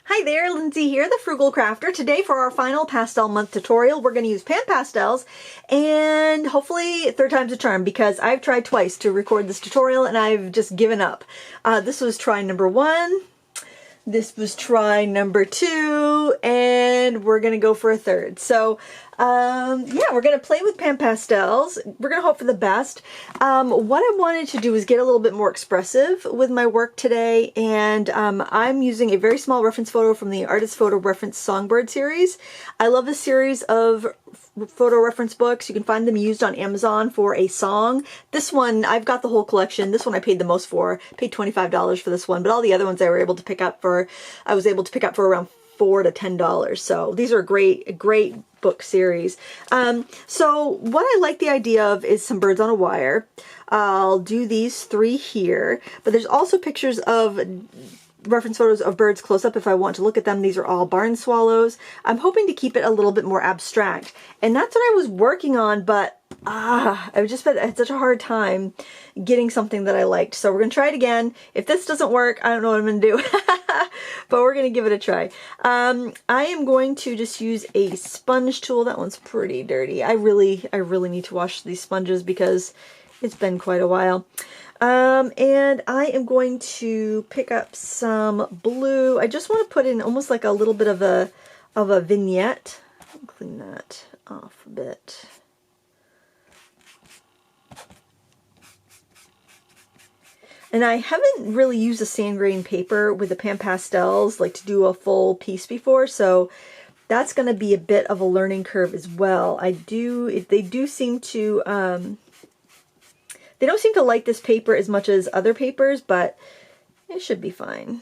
Hi there, Lindsay here, the Frugal Crafter. Today for our final pastel month tutorial, we're going to use Pan Pastels, and hopefully third time's a charm because I've tried twice to record this tutorial and I've just given up. This was try number 1, this was try number 2, and we're going to go for a third. So yeah, we're going to play with Pan Pastels. We're going to hope for the best. What I wanted to do is get a little bit more expressive with my work today, and I'm using a very small reference photo from the Artist Photo Reference Songbird series. I love this series of photo reference books. You can find them used on Amazon for a song. This one, I've got the whole collection. This one I paid the most for. Paid $25 for this one, but all the other ones I was able to pick up for around $4 to $10. So these are a great book series. So what I like the idea of is some birds on a wire. I'll do these 3 here, but there's also pictures of reference photos of birds close up if I want to look at them. These are all barn swallows. I'm hoping to keep it a little bit more abstract, and that's what I was working on, but I had such a hard time getting something that I liked. So we're gonna try it again. If this doesn't work, I don't know what I'm gonna do, but we're gonna give it a try. I am going to just use a sponge tool. That one's pretty dirty. I really need to wash these sponges because it's been quite a while. And I am going to pick up some blue. I just want to put in almost like a little bit of a vignette. I'll clean that off a bit. And I haven't really used a sand grain paper with the Pan Pastels like to do a full piece before, so that's going to be a bit of a learning curve as well. They don't seem to like this paper as much as other papers, but it should be fine.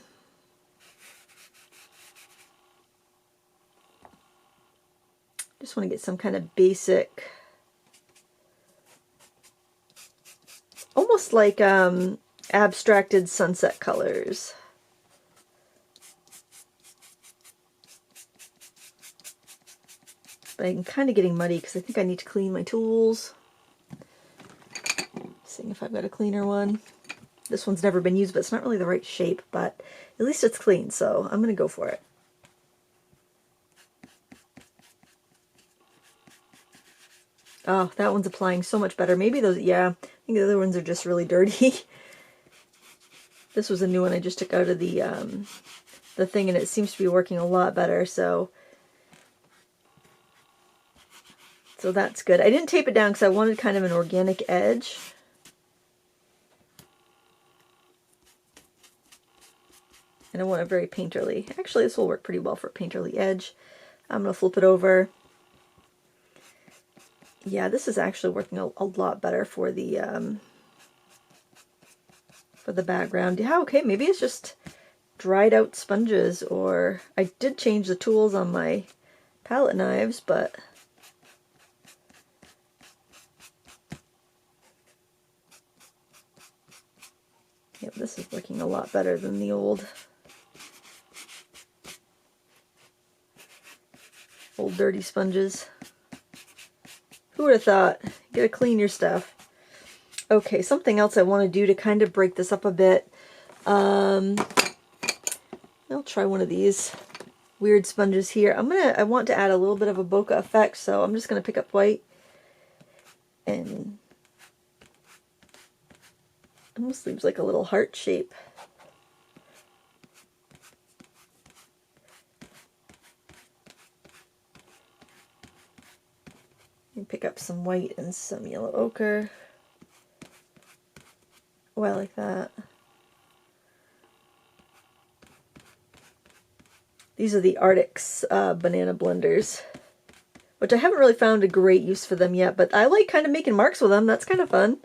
Just want to get some kind of basic, almost like abstracted sunset colors. But I'm kind of getting muddy because I think I need to clean my tools. Seeing if I've got a cleaner one. This one's never been used, but it's not really the right shape, but at least it's clean, so I'm going to go for it. Oh, that one's applying so much better. Maybe those, yeah, I think the other ones are just really dirty. This was a new one I just took out of the thing, and it seems to be working a lot better, so that's good. I didn't tape it down because I wanted kind of an organic edge. And I want it very painterly. Actually, this will work pretty well for a painterly edge. I'm going to flip it over. Yeah, this is actually working a lot better for the background. Yeah, okay, maybe it's just dried out sponges, or I did change the tools on my palette knives, but yeah, this is working a lot better than the old dirty sponges. Who would have thought? You gotta clean your stuff. Okay, something else I want to do to kind of break this up a bit. I'll try one of these weird sponges here. I want to add a little bit of a bokeh effect, so I'm just gonna pick up white and almost leaves like a little heart shape. And pick up some white and some yellow ochre. Oh, I like that. These are the Arctic's banana blenders, which I haven't really found a great use for them yet, but I like kind of making marks with them. That's kind of fun.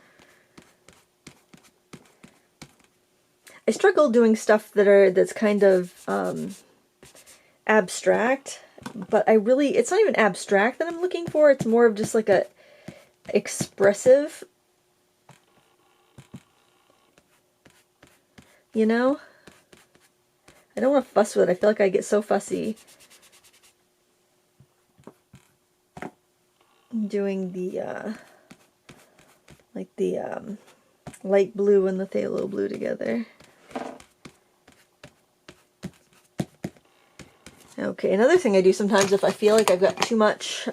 I struggle doing stuff that's kind of abstract, but it's not even abstract that I'm looking for. It's more of just like a expressive, you know? I don't want to fuss with it. I feel like I get so fussy doing the light blue and the phthalo blue together. Okay, another thing I do sometimes if I feel like I've got too much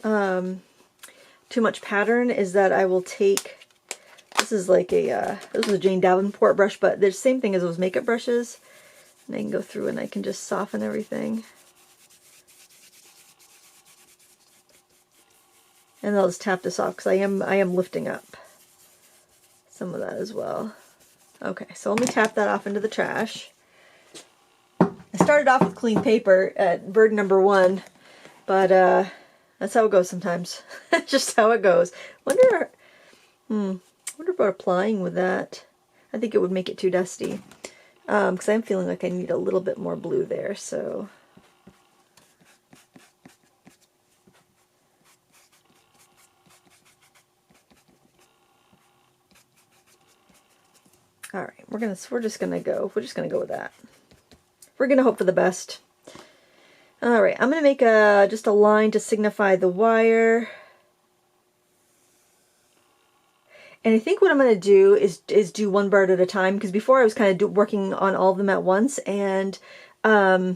pattern is that I will take, this is like a, this is a Jane Davenport brush, but the same thing as those makeup brushes. And I can go through and I can just soften everything. And I'll just tap this off because I am lifting up some of that as well. Okay, so let me tap that off into the trash. I started off with clean paper at bird number 1, but that's how it goes sometimes. That's just how it goes. Wonder about applying with that. I think it would make it too dusty. Because I'm feeling like I need a little bit more blue there, so. All right, we're just gonna go with that. We're gonna hope for the best. All right, I'm gonna make just a line to signify the wire. And I think what I'm going to do is do one bird at a time, because before I was kind of working on all of them at once, and I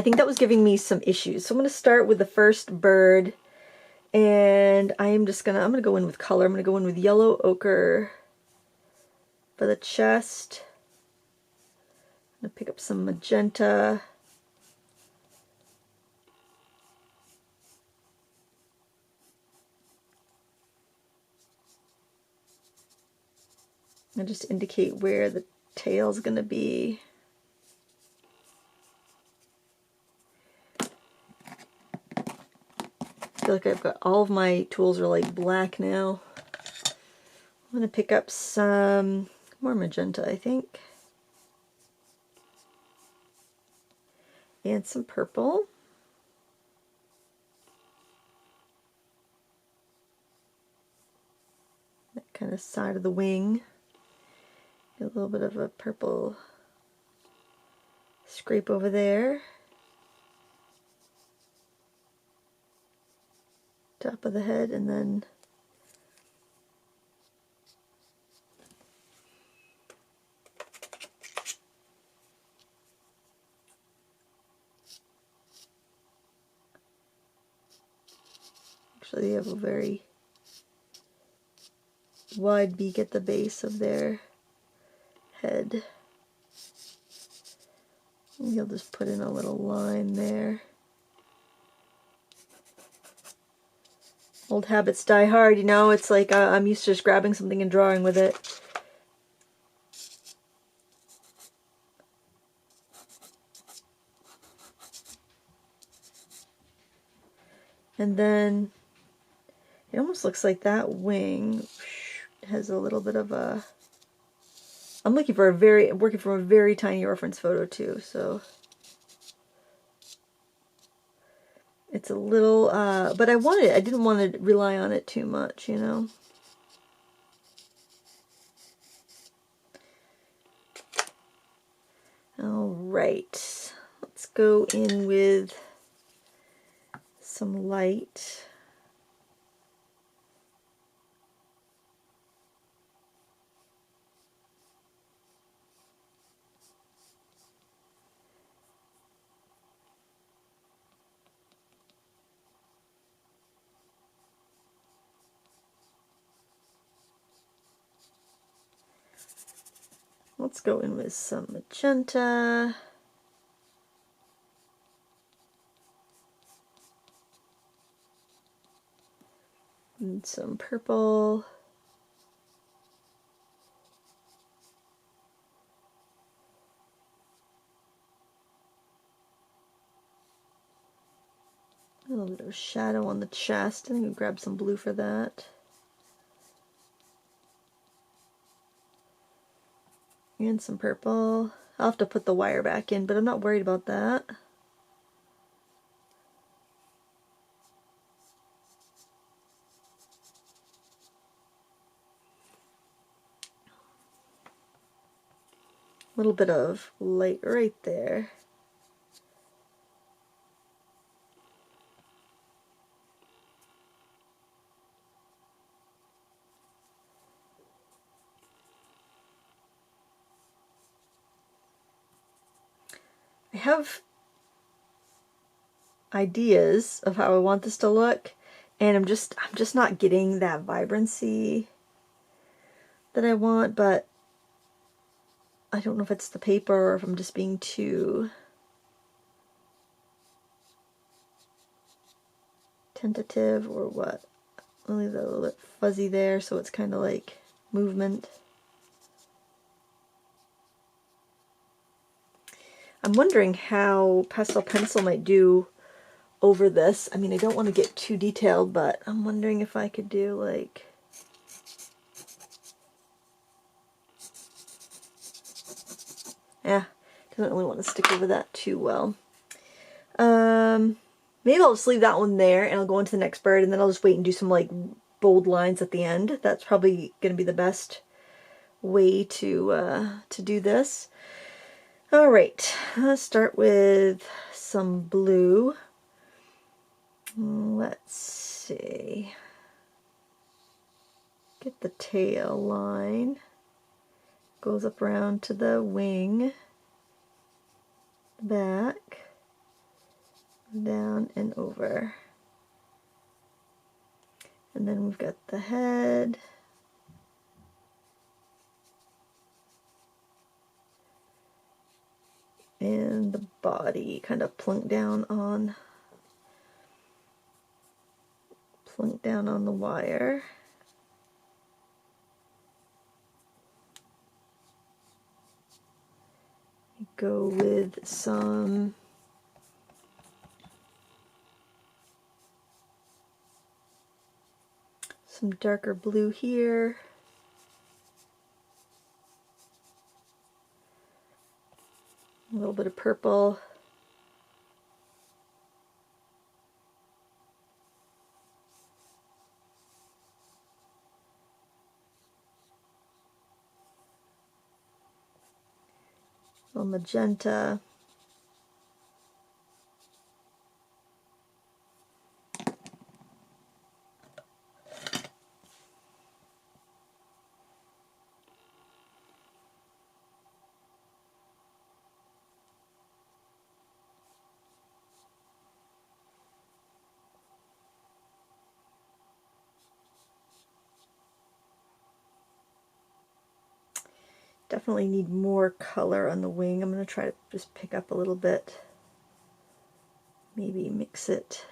think that was giving me some issues. So I'm going to start with the first bird, and I'm going to go in with color. I'm going to go in with yellow ochre for the chest. I'm going to pick up some magenta. And just indicate where the tail's going to be. I feel like I've got all of my tools are like black now. I'm going to pick up some more magenta, I think. And some purple. That kind of side of the wing. Get a little bit of a purple scrape over there. Top of the head, and then actually they have a very wide beak at the base of their head. And you'll just put in a little line there. Old habits die hard, you know, it's like I'm used to just grabbing something and drawing with it. And then it almost looks like that wing has a little bit of a, I'm working from a very tiny reference photo too, so it's a little, but I didn't want to rely on it too much, you know. All right, let's go in with some light. Let's go in with some magenta. And some purple. A little bit of shadow on the chest. I think we'll grab some blue for that. And some purple. I'll have to put the wire back in, but I'm not worried about that. A little bit of light right there. I have ideas of how I want this to look, and I'm just not getting that vibrancy that I want, but I don't know if it's the paper or if I'm just being too tentative or what. I'll leave that a little bit fuzzy there so it's kind of like movement. I'm wondering how pastel pencil might do over this. I mean, I don't want to get too detailed, but I'm wondering if I could do like... Yeah, doesn't really want to stick over that too well. Maybe I'll just leave that one there and I'll go into the next bird, and then I'll just wait and do some like bold lines at the end. That's probably going to be the best way to do this. All right, let's start with some blue. Let's see. Get the tail line. Goes up around to the wing, back, down and over. And then we've got the head. And the body kind of plunk down on the wire. Go with some darker blue here. A little bit of purple. A little magenta. Definitely need more color on the wing. I'm going to try to just pick up a little bit. Maybe mix it.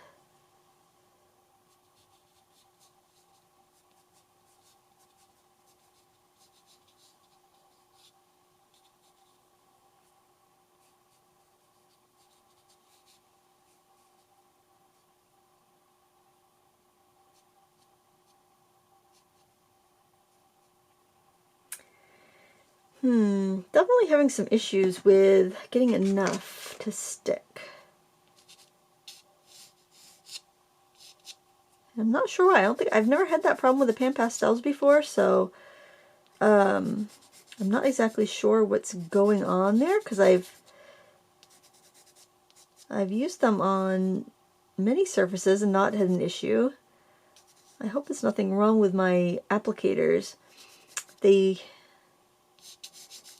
Definitely having some issues with getting enough to stick. I'm not sure why. I've never had that problem with the Pan Pastels before, so I'm not exactly sure what's going on there, because I've used them on many surfaces and not had an issue. I hope there's nothing wrong with my applicators. They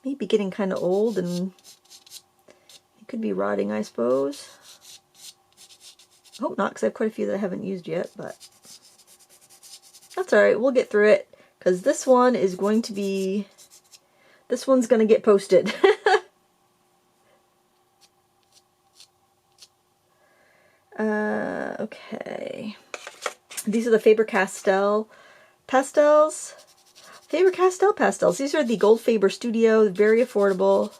may be getting kind of old and it could be rotting, I suppose. I hope not, because I have quite a few that I haven't used yet, but that's alright, we'll get through it, because this one is going to be, this one's going to get posted. Okay. These are the Faber-Castell pastels. Faber-Castell pastels. These are the Gold Faber Studio, very affordable.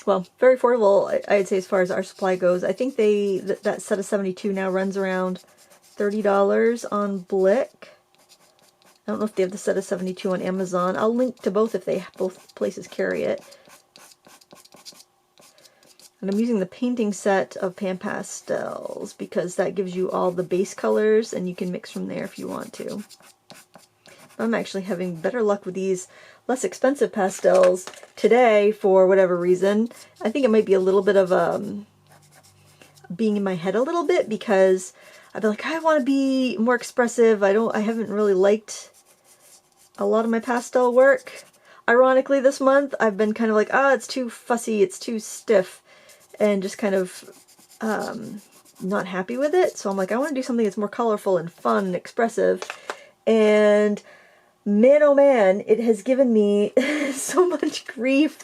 Well, very affordable, I'd say, as far as our supply goes. I think that set of 72 now runs around $30 on Blick. I don't know if they have the set of 72 on Amazon. I'll link to both if both places carry it. And I'm using the painting set of Pan Pastels because that gives you all the base colors and you can mix from there if you want to. I'm actually having better luck with these less expensive pastels today for whatever reason. I think it might be a little bit of being in my head a little bit, because I'd be like, I want to be more expressive. I haven't really liked a lot of my pastel work. Ironically, this month, I've been kind of like, it's too fussy, it's too stiff, and just kind of not happy with it. So I'm like, I want to do something that's more colorful and fun and expressive. And man, oh man, it has given me so much grief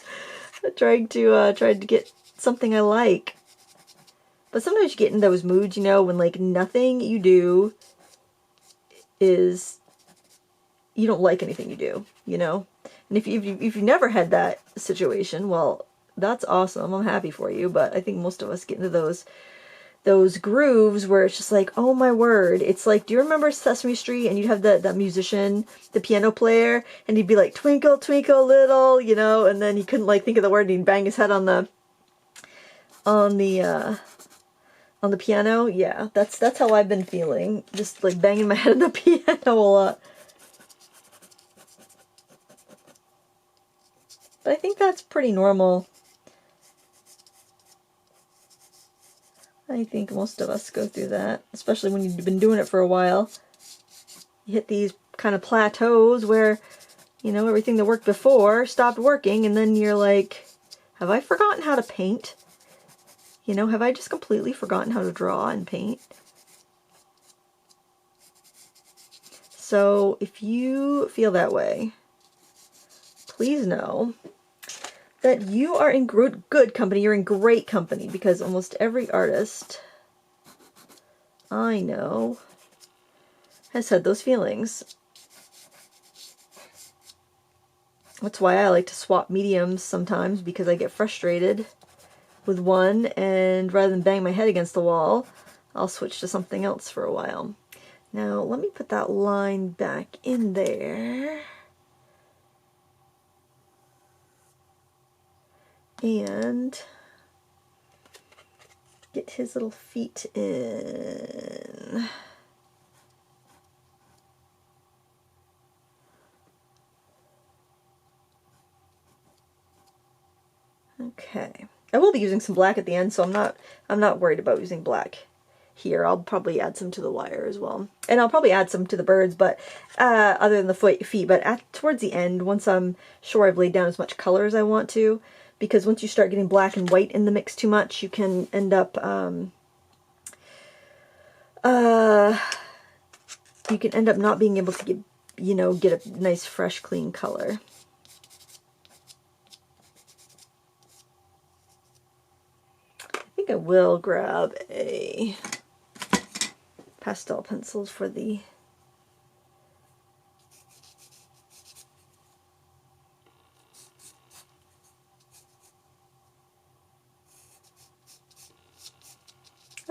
trying to get something I like. But sometimes you get in those moods, you know, when like nothing you do is, you don't like anything you do, you know? And if you've never had that situation, well, that's awesome. I'm happy for you. But I think most of us get into those grooves where it's just like, oh my word. It's like, do you remember Sesame Street? And you'd have that musician, the piano player, and he'd be like, twinkle, twinkle, little, you know, and then he couldn't like think of the word and he'd bang his head on the piano. Yeah, that's how I've been feeling. Just like banging my head on the piano a lot. But I think that's pretty normal. I think most of us go through that, especially when you've been doing it for a while. You hit these kind of plateaus where, you know, everything that worked before stopped working, and then you're like, have I forgotten how to paint? You know, have I just completely forgotten how to draw and paint? So if you feel that way, please know that you are in good company. You're in great company, because almost every artist I know has had those feelings. That's why I like to swap mediums sometimes, because I get frustrated with one, and rather than bang my head against the wall, I'll switch to something else for a while. Now let me put that line back in there. And get his little feet in. Okay. I will be using some black at the end, so I'm not worried about using black here. I'll probably add some to the wire as well. And I'll probably add some to the birds, but other than the feet, but towards the end, once I'm sure I've laid down as much color as I want to, because once you start getting black and white in the mix too much, you can end up not being able to get a nice fresh clean color. I think I will grab a pastel pencils for the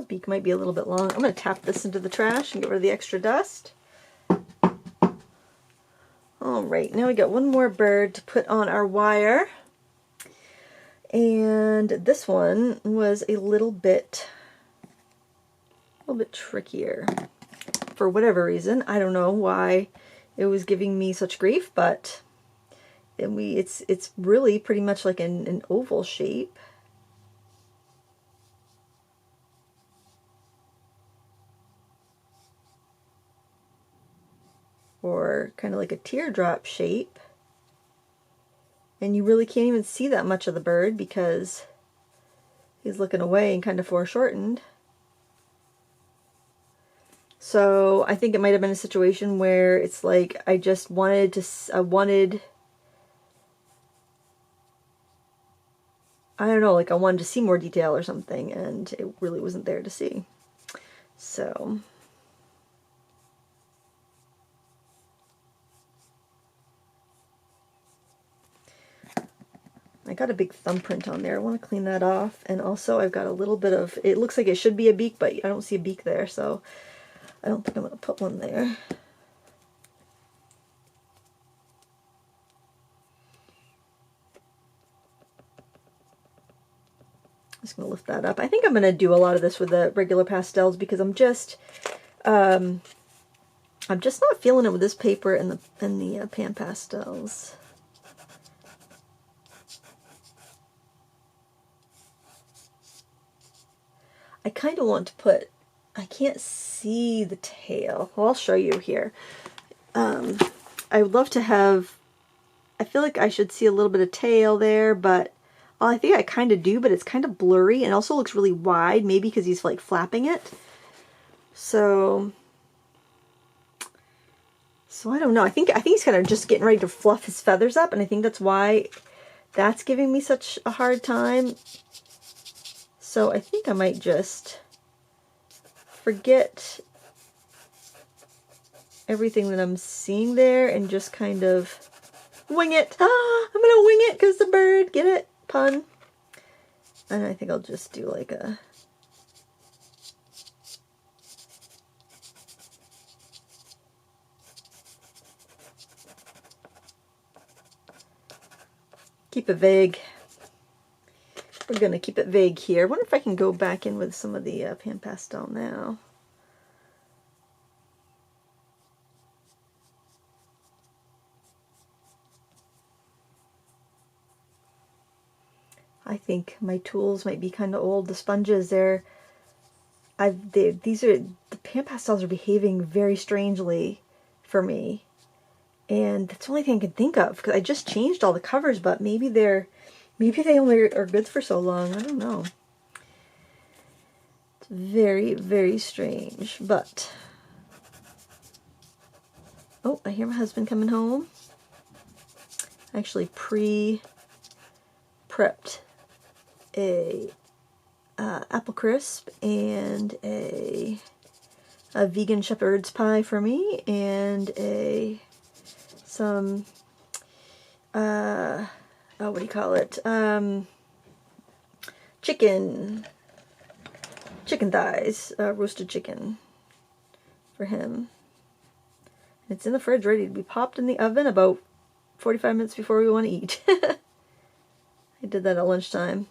beak might be a little bit long. I'm going to tap this into the trash and get rid of the extra dust. Alright, now we got one more bird to put on our wire. And this one was a little bit trickier. For whatever reason. I don't know why it was giving me such grief, but it's really pretty much like an oval shape. Or kind of like a teardrop shape. And you really can't even see that much of the bird because he's looking away and kind of foreshortened. So I think it might have been a situation where it's like I just wanted I don't know, like I wanted to see more detail or something, and it really wasn't there to see. So I got a big thumbprint on there. I want to clean that off. And also I've got a little bit of, it looks like it should be a beak, but I don't see a beak there, so I don't think I'm going to put one there. I'm just going to lift that up. I think I'm going to do a lot of this with the regular pastels because I'm just not feeling it with this paper and the Pan Pastels. I kind of want to put I can't see the tail. Well, I'll show you here. I would love to have, I feel like I should see a little bit of tail there, but well, I think I kind of do, but it's kind of blurry and also looks really wide, maybe because he's like flapping it. So I don't know. I think he's kind of just getting ready to fluff his feathers up, and I think that's why that's giving me such a hard time. So I think I might just forget everything that I'm seeing there and just kind of wing it. Ah, I'm gonna wing it because the bird, get it? Pun. And I think I'll just do like a keep it vague. We're gonna keep it vague here. I wonder if I can go back in with some of the Pan Pastel now. I think my tools might be kind of old. The sponges, the Pan Pastels are behaving very strangely for me. And that's the only thing I can think of, because I just changed all the covers, but maybe they only are good for so long. I don't know. It's very, very strange, but... Oh, I hear my husband coming home. I actually pre-prepped a apple crisp and a vegan shepherd's pie for me, and some what do you call it? Chicken thighs, roasted chicken for him. It's in the fridge ready to be popped in the oven about 45 minutes before we want to eat. I did that at lunchtime.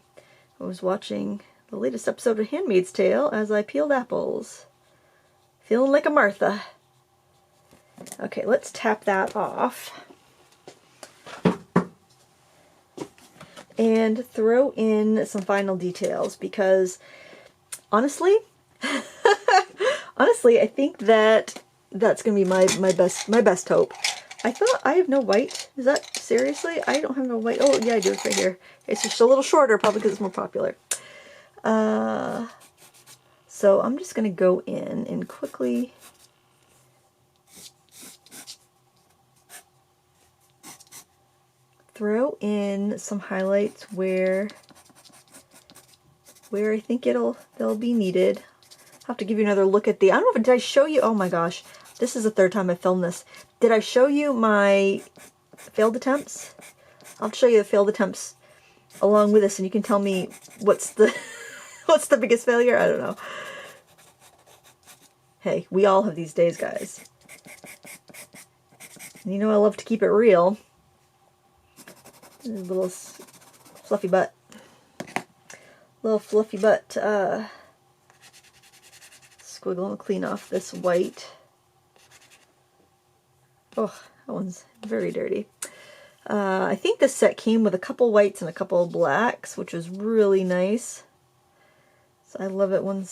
I was watching the latest episode of Handmaid's Tale as I peeled apples. Feeling like a Martha. Okay, let's tap that off. And throw in some final details, because honestly, I think that's gonna be my best hope. I thought I have no white. Is that seriously? I don't have no white. Oh yeah, I do. It's right here. It's just a little shorter, probably because it's more popular. So I'm just gonna go in and quickly throw in some highlights where I think they'll be needed. I'll have to give you another look at the, I don't know if, did I show you, oh my gosh, this is the third time I filmed this. Did I show you my failed attempts? I'll show you the failed attempts along with this, and you can tell me what's the what's the biggest failure. I don't know. Hey, we all have these days, guys. And you know I love to keep it real. Little fluffy butt. Little fluffy butt squiggle. I'm gonna clean off this white. Oh, that one's very dirty. I think this set came with a couple whites and a couple blacks, which was really nice. So I love it when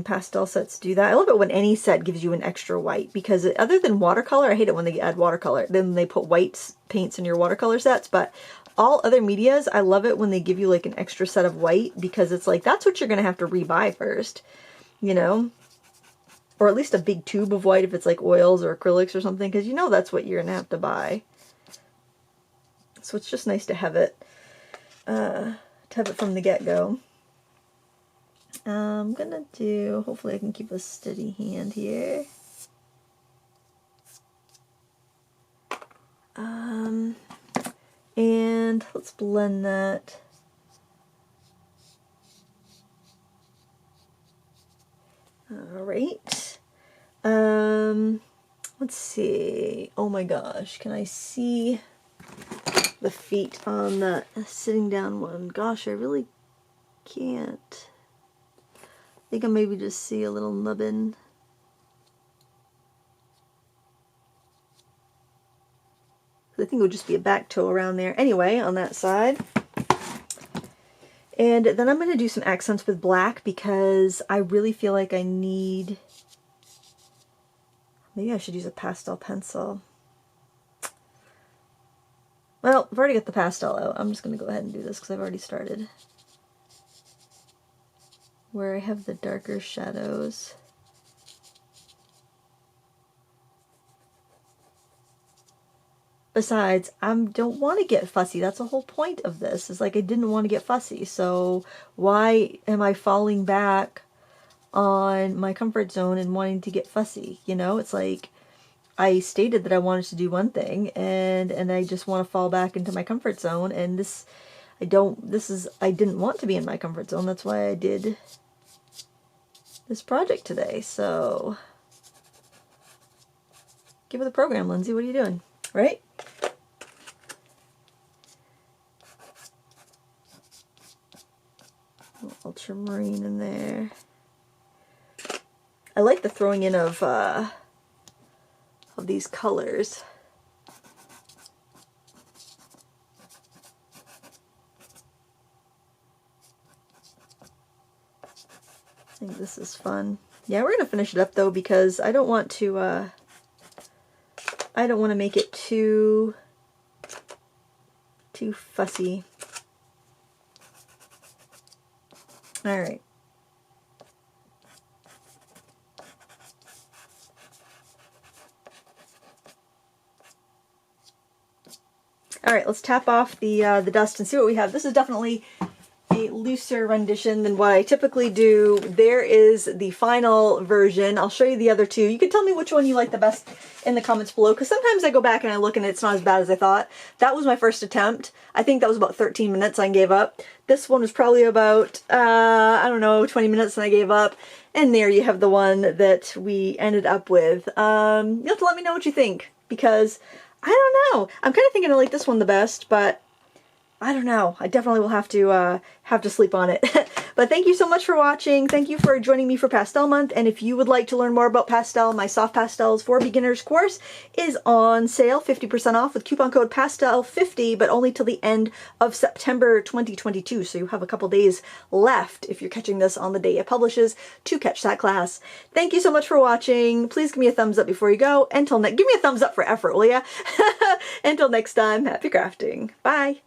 pastel sets do that. I love it when any set gives you an extra white, because other than watercolor, I hate it when they add watercolor. Then they put white paints in your watercolor sets, but all other medias, I love it when they give you like an extra set of white, because it's like, that's what you're going to have to rebuy first, you know? Or at least a big tube of white if it's like oils or acrylics or something, because you know that's what you're going to have to buy. So it's just nice to have it from the get-go. I'm gonna do, hopefully I can keep a steady hand here. And let's blend that. All right. Let's see. Oh my gosh, can I see the feet on that sitting down one? Gosh, I really can't. I think I maybe just see a little nubbin. I think it would just be a back toe around there anyway on that side. And then I'm going to do some accents with black because I really feel like I need, maybe I should use a pastel pencil. Well, I've already got the pastel out. I'm just going to go ahead and do this because I've already started. Where I have the darker shadows. Besides, I don't want to get fussy. That's the whole point of this. Is like I didn't want to get fussy. So why am I falling back on my comfort zone and wanting to get fussy? You know, it's like I stated that I wanted to do one thing and I just want to fall back into my comfort zone, and I didn't want to be in my comfort zone. That's why I did this project today. So give it the program, Lindsay. What are you doing? Right? Ultramarine in there. I like the throwing in of these colors. I think this is fun. Yeah, we're gonna finish it up though because I don't want to make it too fussy. All right. All right, let's tap off the dust and see what we have. This is definitely a looser rendition than what I typically do. There is the final version. I'll show you the other two. You can tell me which one you like the best in the comments below, because sometimes I go back and I look and it's not as bad as I thought. That was my first attempt. I think that was about 13 minutes and I gave up. This one was probably about, I don't know, 20 minutes and I gave up. And there you have the one that we ended up with. You'll have to let me know what you think, because I don't know. I'm kind of thinking I like this one the best, but I don't know. I definitely will have to sleep on it. But thank you so much for watching. Thank you for joining me for Pastel Month. And if you would like to learn more about pastel, my Soft Pastels for Beginners course is on sale, 50% off with coupon code PASTEL50, but only till the end of September 2022. So you have a couple days left if you're catching this on the day it publishes to catch that class. Thank you so much for watching. Please give me a thumbs up before you go. Give me a thumbs up for effort, will ya? Until next time, happy crafting. Bye.